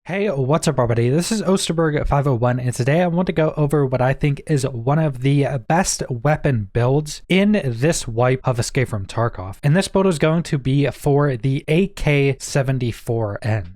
Hey, what's up everybody? This is Osterberg501 and today I want to go over what I think is one of the best weapon builds in this wipe of Escape from Tarkov. And this build is going to be for the AK-74N.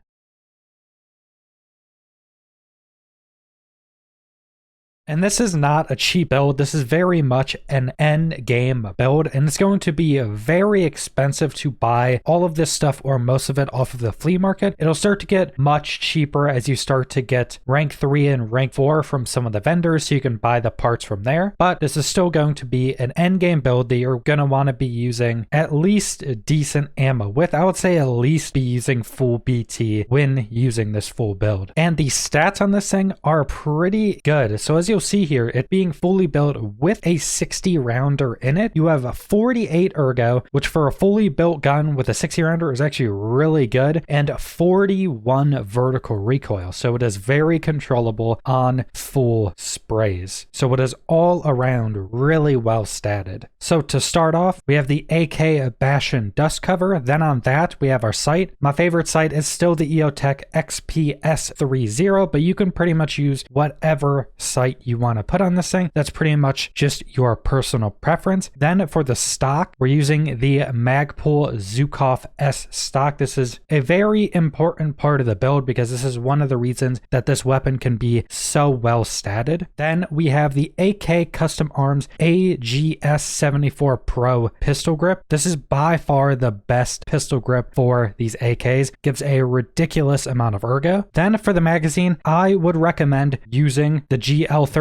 And this is not a cheap build, this is very much an end game build, and it's going to be very expensive to buy all of this stuff or most of it off of the flea market. It'll start to get much cheaper as you start to get rank 3 and rank 4 from some of the vendors, so you can buy the parts from there. But this is still going to be an end game build that you're going to want to be using at least decent ammo with. I would say at least be using full BT when using this full build. And the stats on this thing are pretty good. So as you'll see here, it being fully built with a 60 rounder in it, you have a 48 ergo, which for a fully built gun with a 60 rounder is actually really good, and 41 vertical recoil. So it is very controllable on full sprays. So it is all around really well statted. So to start off, we have the AK Bastion dust cover. Then on that, we have our sight. My favorite sight is still the EOTech XPS30, but you can pretty much use whatever sight you want to put on this thing. That's pretty much just your personal preference. Then for the stock, we're using the Magpul Zukov S stock. This is a very important part of the build because this is one of the reasons that this weapon can be so well statted. Then we have the AK Custom Arms AGS74 Pro pistol grip. This is by far the best pistol grip for these AKs. Gives a ridiculous amount of ergo. Then for the magazine, I would recommend using the GL31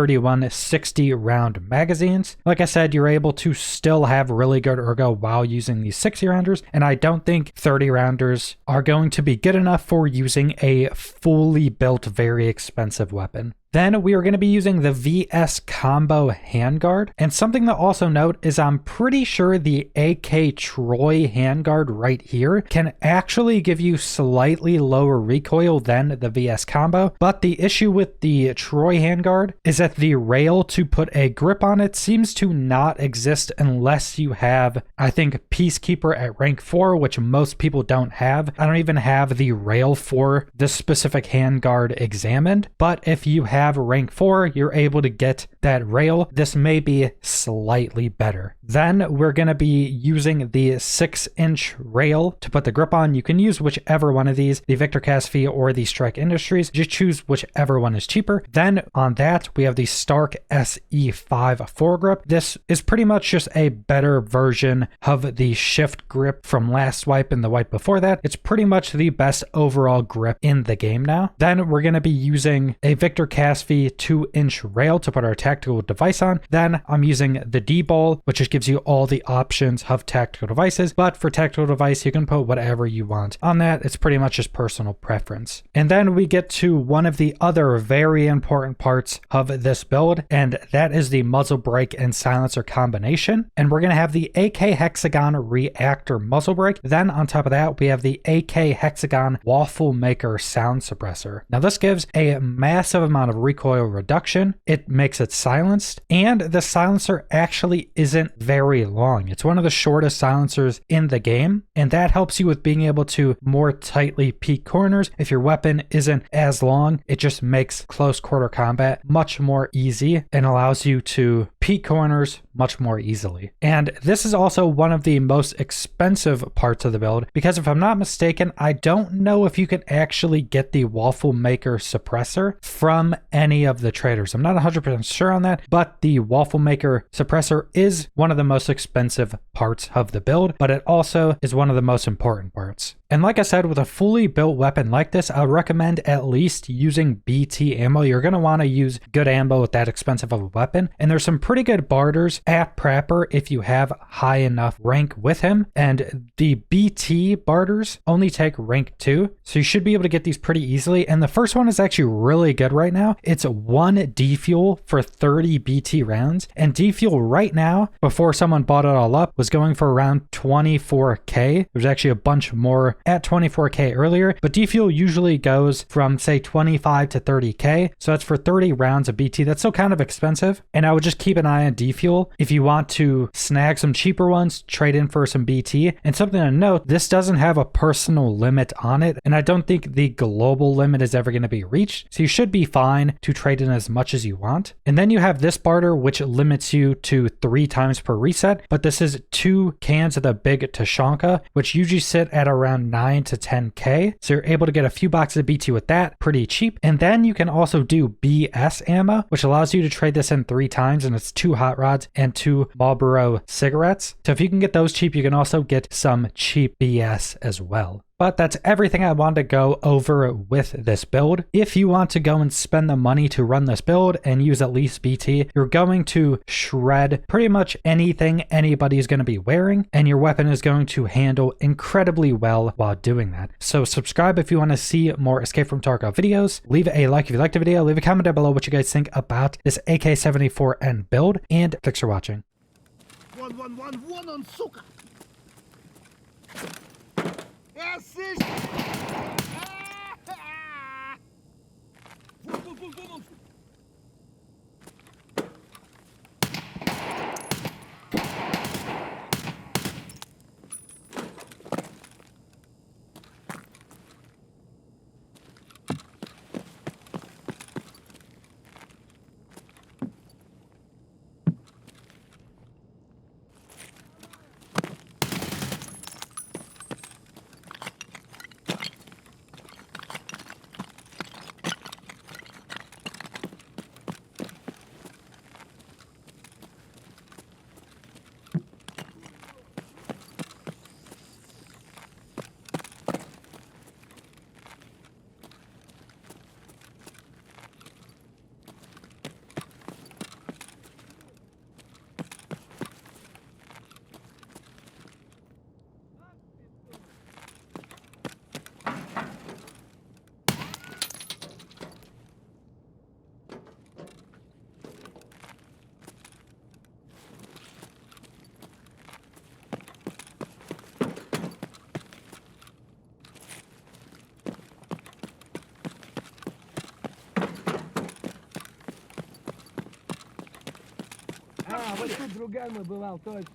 60 round magazines. Like I said, you're able to still have really good ergo while using these 60 rounders, and I don't think 30 rounders are going to be good enough for using a fully built, very expensive weapon. Then we are going to be using the VS Combo Handguard. And something to also note is I'm pretty sure the AK Troy Handguard right here can actually give you slightly lower recoil than the VS Combo. But the issue with the Troy Handguard is that the rail to put a grip on it seems to not exist unless you have, I think, Peacekeeper at rank 4, which most people don't have. I don't even have the rail for this specific handguard examined. But if you have rank 4, you're able to get that rail. This may be slightly better. Then we're going to be using the 6-inch rail to put the grip on. You can use whichever one of these, the Victor Casfi or the Strike Industries. Just choose whichever one is cheaper. Then on that, we have the Stark SE5 foregrip. This is pretty much just a better version of the shift grip from last wipe and the wipe before that. It's pretty much the best overall grip in the game now. Then we're going to be using a Victor Casfi 2-inch rail to put our tactical device on. Then I'm using the D-ball, which just gives you all the options of tactical devices, but for tactical device you can put whatever you want on that. It's pretty much just personal preference. And then we get to one of the other very important parts of this build, and that is the muzzle brake and silencer combination. And we're going to have the AK Hexagon Reactor muzzle brake. Then on top of that, we have the AK Hexagon Waffle Maker sound suppressor. Now this gives a massive amount of recoil reduction. It makes it silenced, and the silencer actually isn't very long. It's one of the shortest silencers in the game, and that helps you with being able to more tightly peek corners. If your weapon isn't as long, it just makes close quarter combat much more easy and allows you to peek corners much more easily. And this is also one of the most expensive parts of the build, because if I'm not mistaken, I don't know if you can actually get the Waffle Maker suppressor from any of the traders. I'm not 100% sure on that, but the Waffle Maker suppressor is one of the most expensive parts of the build, but it also is one of the most important parts. And like I said, with a fully built weapon like this, I would recommend at least using BT ammo. You're going to want to use good ammo with that expensive of a weapon. And there's some pretty good barters at Prapper if you have high enough rank with him. And the BT barters only take rank 2. So you should be able to get these pretty easily. And the first one is actually really good right now. It's 1 defuel for 30 BT rounds. And defuel right now, before someone bought it all up, was going for around 24k. There's actually a bunch more at 24k earlier, but defuel usually goes from say 25 to 30k. So that's for 30 rounds of BT. That's still kind of expensive. And I would just keep an eye on defuel. If you want to snag some cheaper ones, trade in for some BT. And something to note, this doesn't have a personal limit on it. And I don't think the global limit is ever going to be reached. So you should be fine to trade in as much as you want. And then you have this barter, which limits you to 3 times per reset. But this is 2 cans of the big Tashanka, which usually sit at around 9 to 10k. So you're able to get a few boxes of BT with that pretty cheap. And then you can also do BS ammo, which allows you to trade this in 3 times, and it's 2 hot rods and 2 Marlboro cigarettes. So if you can get those cheap, you can also get some cheap BS as well. But that's everything I wanted to go over with this build. If you want to go and spend the money to run this build and use at least BT, you're going to shred pretty much anything anybody's going to be wearing, and your weapon is going to handle incredibly well while doing that. So subscribe if you want to see more Escape from Tarkov videos. Leave a like if you liked the video. Leave a comment down below what you guys think about this AK-74N build, and thanks for watching. 1-1-1-1 on suka! Assist! А, вот тут друган мой бывал, точно.